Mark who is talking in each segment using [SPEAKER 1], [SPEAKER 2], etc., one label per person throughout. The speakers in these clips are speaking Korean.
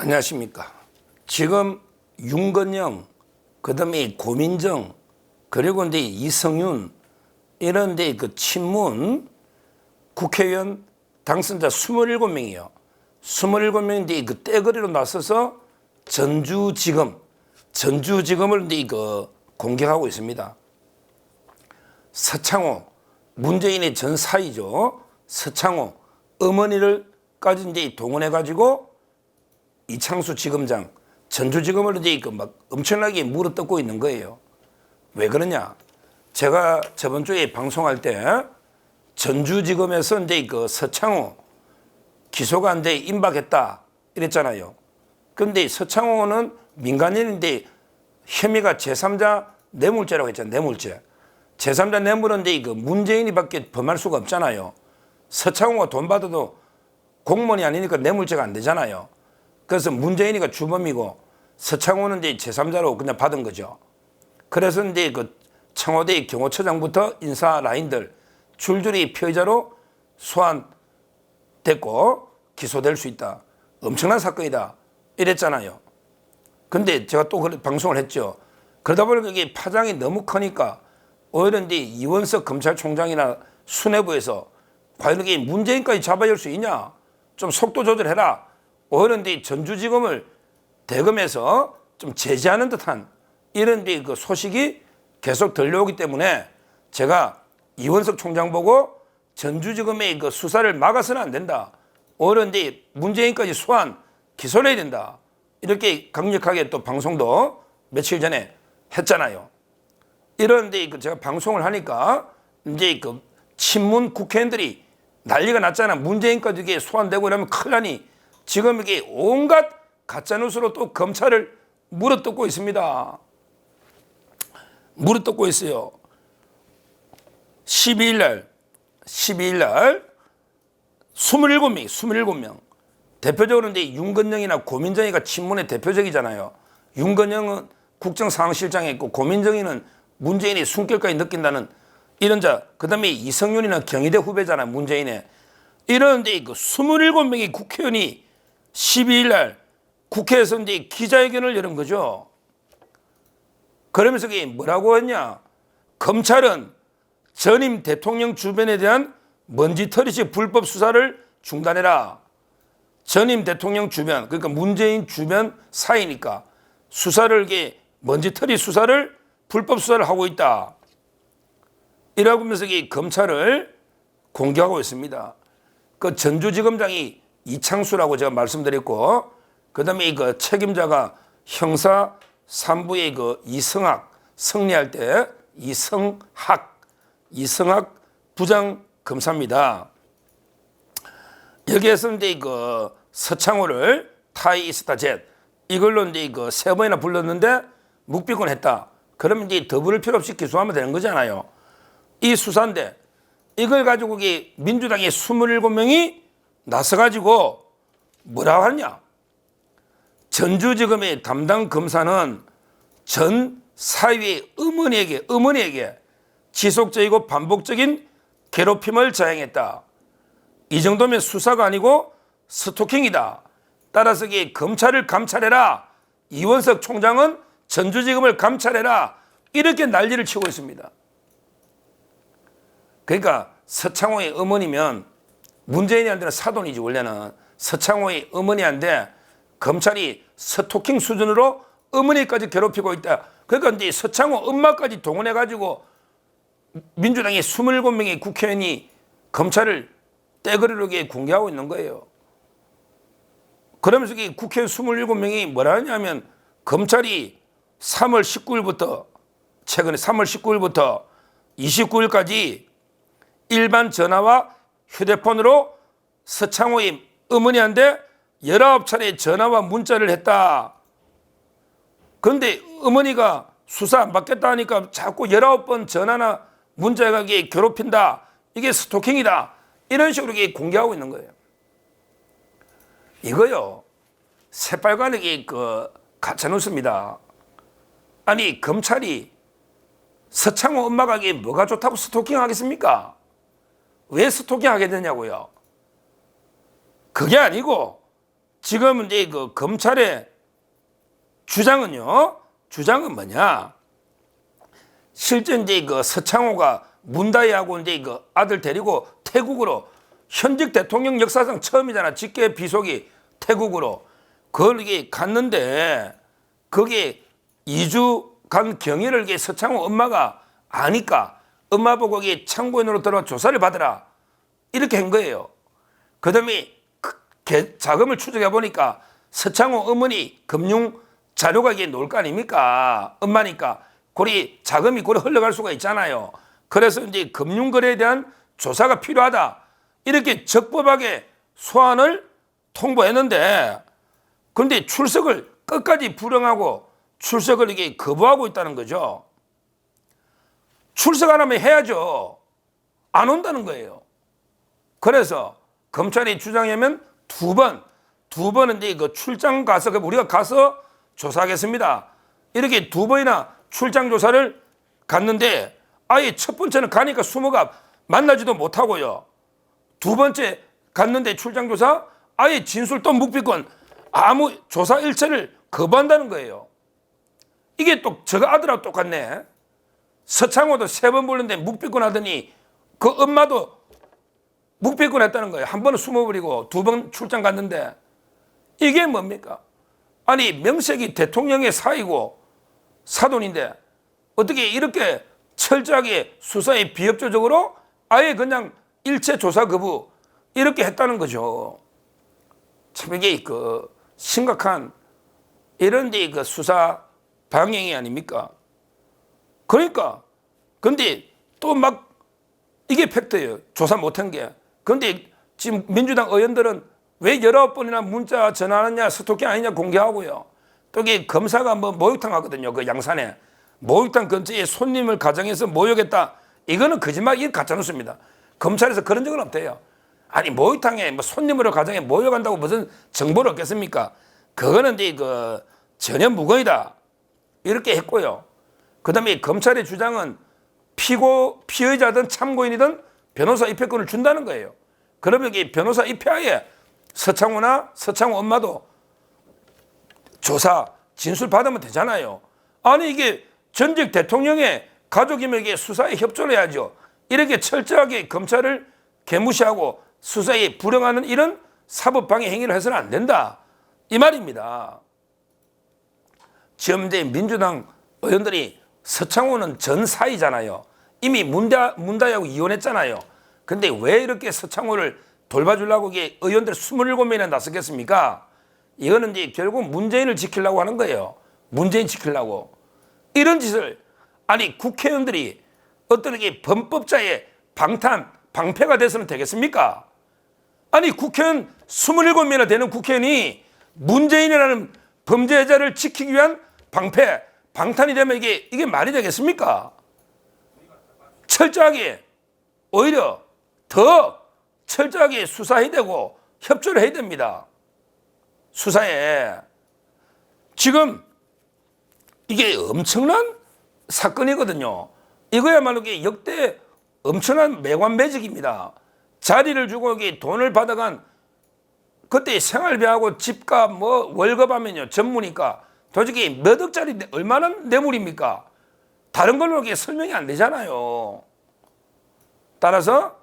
[SPEAKER 1] 안녕하십니까. 지금 윤건영, 그 다음에 고민정, 그리고 이제 이성윤, 이런 데 그 친문 국회의원 당선자 27명이요. 27명인데 그 떼거리로 나서서 전주지검을 이제 공격하고 있습니다. 서창호, 문재인의 전 사위죠. 서창호 어머니를까지 이제 동원해가지고 이창수 지검장, 전주지검을 이제 막 엄청나게 물어뜯고 있는 거예요. 왜 그러냐? 제가 저번 주에 방송할 때 전주지검에서 이제 그 서창호 기소가 안 돼 임박했다 이랬잖아요. 그런데 서창호는 민간인인데 혐의가 제3자 뇌물죄라고 했잖아요. 뇌물죄. 제3자 뇌물은 이제 그 문재인이밖에 범할 수가 없잖아요. 서창호가 돈 받아도 공무원이 아니니까 뇌물죄가 안 되잖아요. 그래서 문재인이가 주범이고 서창호는 이제 제3자로 그냥 받은 거죠. 그래서 이제 그 청와대 경호처장부터 인사 라인들 줄줄이 피의자로 소환됐고 기소될 수 있다. 엄청난 사건이다. 이랬잖아요. 근데 제가 또 방송을 했죠. 그러다 보니까 이게 파장이 너무 크니까 오히려 이제 이원석 검찰총장이나 수뇌부에서 과연 이게 문재인까지 잡아줄 수 있냐? 좀 속도 조절해라. 오히려 이제 전주지검을 대검에서 좀 제재하는 듯한 이런 그 소식이 계속 들려오기 때문에 제가 이원석 총장 보고 전주지검의 그 수사를 막아서는 안 된다. 오히려 이제 문재인까지 소환, 기소를 해야 된다. 이렇게 강력하게 또 방송도 며칠 전에 했잖아요. 이런데 제가 방송을 하니까 이제 그 친문 국회의원들이 난리가 났잖아. 문재인까지 이게 소환되고 이러면 큰일 나니 지금 이게 온갖 가짜뉴스로 또 검찰을 물어뜯고 있습니다. 물어뜯고 있어요. 12일 날 27명. 대표적으로 이제 윤건영이나 고민정이가 친문의 대표적이잖아요. 윤건영은 국정상황실장에 있고 고민정이는 문재인이 숨결까지 느낀다는 이런 자, 그 다음에 이성윤이는 경희대 후배잖아요. 문재인의. 이런데 그 27명의 국회의원이 12일 날 국회에서 이제 기자회견을 여는 거죠. 그러면서 이게 뭐라고 했냐? 검찰은 전임 대통령 주변에 대한 먼지털이식 불법 수사를 중단해라. 전임 대통령 주변, 그러니까 문재인 주변 사이니까 수사를 이게 먼지털이 수사를 불법 수사를 하고 있다. 이라고 하면서 이게 검찰을 공격하고 있습니다. 그 전주지검장이 이창수라고 제가 말씀드렸고, 그 다음에 그 책임자가 형사 3부의 그 이성학 승리할 때 이성학 부장 검사입니다. 여기에서 이제 그 서창호를 타이스타 젯 이걸로 이제 그 3번이나 불렀는데 묵비권했다. 그러면 이제 더 부를 필요 없이 기소하면 되는 거잖아요. 이 수사인데 이걸 가지고 민주당의 27명이 나서가지고 뭐라고 하냐? 전주지검의 담당 검사는 전 사위의 어머니에게 지속적이고 반복적인 괴롭힘을 자행했다. 이 정도면 수사가 아니고 스토킹이다. 따라서 검찰을 감찰해라. 이원석 총장은 전주지검을 감찰해라. 이렇게 난리를 치고 있습니다. 그러니까 서창호의 어머니면 문재인한테는 사돈이지. 원래는 서창호의 어머니한테 검찰이 스토킹 수준으로 어머니까지 괴롭히고 있다. 그러니까 이제 서창호 엄마까지 동원해가지고 민주당의 27명의 국회의원이 검찰을 떼거리로 공개하고 있는 거예요. 그러면서 국회의원 27명이 뭐라 하냐면 검찰이 3월 19일부터 최근에 3월 19일부터 29일까지 일반 전화와 휴대폰으로 서창호의 어머니한테 19차례 전화와 문자를 했다. 그런데 어머니가 수사 안 받겠다 하니까 자꾸 19번 전화나 문자가 괴롭힌다. 이게 스토킹이다. 이런 식으로 공개하고 있는 거예요. 이거요. 새빨간하게 가짜뉴스입니다. 아니 검찰이 서창호 엄마가 뭐가 좋다고 스토킹 하겠습니까? 왜 스토킹 하게 되냐고요. 그게 아니고 지금 이제 그 검찰의 주장은 뭐냐? 실제 이제 그 서창호가 문다희하고 이제 그 아들 데리고 태국으로 현직 대통령 역사상 처음이잖아. 직계 비속이 태국으로 그걸 이게 갔는데 거기에 2주간 경위를 이게 서창호 엄마가 아니까 엄마 보고 이게 참고인으로 들어와 조사를 받으라 이렇게 한 거예요. 그다음에 자금을 추적해 보니까 서창호 어머니 금융 자료가 이게 나올 거 아닙니까? 엄마니까 고리 자금이 고리 흘러갈 수가 있잖아요. 그래서 이제 금융거래에 대한 조사가 필요하다. 이렇게 적법하게 소환을 통보했는데 그런데 출석을 끝까지 불응하고 출석을 이게 거부하고 있다는 거죠. 출석 안 하면 해야죠. 안 온다는 거예요. 그래서 검찰이 주장하면 두 번은 이제 그 출장 가서 우리가 가서 조사하겠습니다. 이렇게 두 번이나 출장 조사를 갔는데 아예 첫 번째는 가니까 숨어가 만나지도 못하고요. 두 번째 갔는데 출장 조사 아예 진술 또 묵비권 아무 조사 일체를 거부한다는 거예요. 이게 또 저거 아들하고 똑같네. 서창호도 3번 불렀는데 묵비권 하더니 그 엄마도 묵비권 했다는 거예요. 한 번은 숨어버리고 2번 출장 갔는데 이게 뭡니까? 아니 명색이 대통령의 사이고 사돈인데 어떻게 이렇게 철저하게 수사에 비협조적으로 아예 그냥 일체 조사 거부 이렇게 했다는 거죠. 참 이게 그 심각한 이런 데 그 수사 방향이 아닙니까? 그러니까 근데 또 막 이게 팩트예요. 조사 못한 게. 근데 지금 민주당 의원들은 왜 19번이나 문자 전화하느냐 스토킹 아니냐 공개하고요. 또 이게 검사가 뭐 목욕탕 하거든요. 그 양산에. 목욕탕 근처에 손님을 가정해서 모욕했다. 이거는 거짓말, 이게 가짜뉴스입니다. 검찰에서 그런 적은 없대요. 아니 목욕탕에 뭐 손님으로 가정에 모욕한다고 무슨 정보를 얻겠습니까? 그거는 이제 그 전혀 무근이다. 이렇게 했고요. 그 다음에 검찰의 주장은 피의자든 참고인이든 변호사 입회권을 준다는 거예요. 그러면 이 변호사 입회하에 서창호나 서창호 엄마도 조사 진술 받으면 되잖아요. 아니 이게 전직 대통령의 가족이면 이게 수사에 협조를 해야죠. 이렇게 철저하게 검찰을 개무시하고 수사에 불응하는 이런 사법방해 행위를 해서는 안 된다. 이 말입니다. 지금 이제 민주당 의원들이 서창호는 전 사이잖아요. 이미 문다희하고 이혼했잖아요. 근데 왜 이렇게 서창호를 돌봐주려고 이게 의원들 27명이나 나섰겠습니까? 이거는 이제 결국 문재인을 지키려고 하는 거예요. 문재인 지키려고. 이런 짓을, 아니 국회의원들이 어떤 게 범법자의 방패가 돼서는 되겠습니까? 아니 국회의원 27명이나 되는 국회의원이 문재인이라는 범죄자를 지키기 위한 방탄이 되면 이게 말이 되겠습니까? 철저하게, 오히려 더 철저하게 수사해야 되고 협조를 해야 됩니다. 수사에. 지금 이게 엄청난 사건이거든요. 이거야말로 이게 역대 엄청난 매관매직입니다. 자리를 주고 이게 돈을 받아간 그때 생활비하고 집값 뭐 월급하면요 전무니까 도저히 몇 억짜리 얼마나 뇌물입니까? 다른 걸로 이렇게 설명이 안 되잖아요. 따라서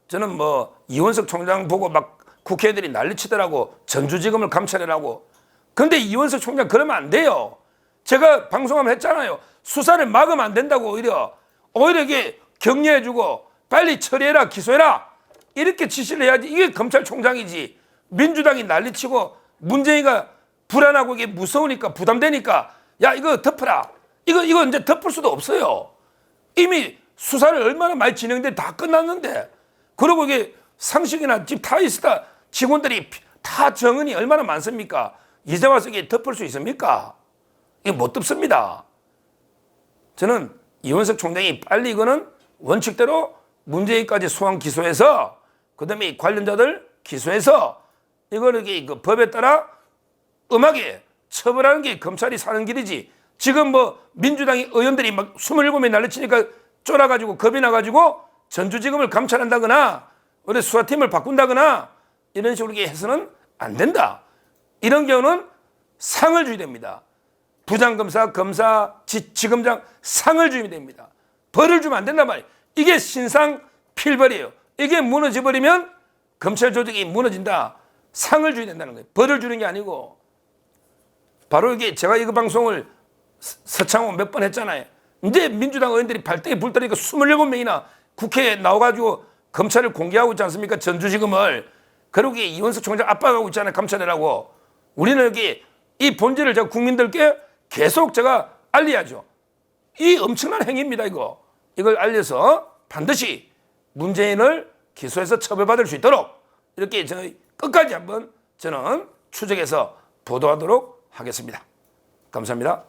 [SPEAKER 1] 저는 뭐 이원석 총장 보고 막 국회의원들이 난리치더라고. 전주지검을 감찰해라고. 근데 이원석 총장 그러면 안 돼요. 제가 방송하면 했잖아요. 수사를 막으면 안 된다고. 오히려 이게 격려해주고 빨리 처리해라, 기소해라 이렇게 지시를 해야지. 이게 검찰총장이지. 민주당이 난리치고 문재인이가 불안하고 이게 무서우니까 부담되니까 야 이거 덮어라. 이거 이제 덮을 수도 없어요. 이미 수사를 얼마나 많이 진행돼 다 끝났는데. 그리고 이게 상식이나 집 타이스타 직원들이 다 정은이 얼마나 많습니까? 이제 와서 이게 덮을 수 있습니까? 이게 못 덮습니다. 저는 이원석 총장이 빨리 이거는 원칙대로 문재인까지 소환 기소해서 그다음에 관련자들 기소해서 이거를 이게 그 법에 따라 엄하게 처벌하는 게 검찰이 사는 길이지. 지금 뭐 민주당의 의원들이 막 27명이 난리치니까 쫄아가지고 겁이 나가지고 전주지검을 감찰한다거나 우리 수사팀을 바꾼다거나 이런 식으로 해서는 안 된다. 이런 경우는 상을 줘야 됩니다. 부장검사, 검사, 지검장 상을 주면 됩니다. 벌을 주면 안 된단 말이에요. 이게 신상 필벌이에요. 이게 무너져 버리면 검찰 조직이 무너진다. 상을 줘야 된다는 거예요. 벌을 주는 게 아니고. 바로 이게 제가 이거 방송을 서창호 몇 번 했잖아요. 이제 민주당 의원들이 발등에 불 떨어니까 27명이나 국회에 나와가지고 검찰을 공개하고 있지 않습니까? 전주지검을. 그러고 이원석 총장 압박하고 있잖아요. 감찰해라고. 우리는 여기 이 본질을 제가 국민들께 계속 제가 알려야죠. 이 엄청난 행위입니다. 이걸 알려서 반드시 문재인을 기소해서 처벌받을 수 있도록 이렇게 저희 끝까지 한번 저는 추적해서 보도하도록 하겠습니다. 감사합니다.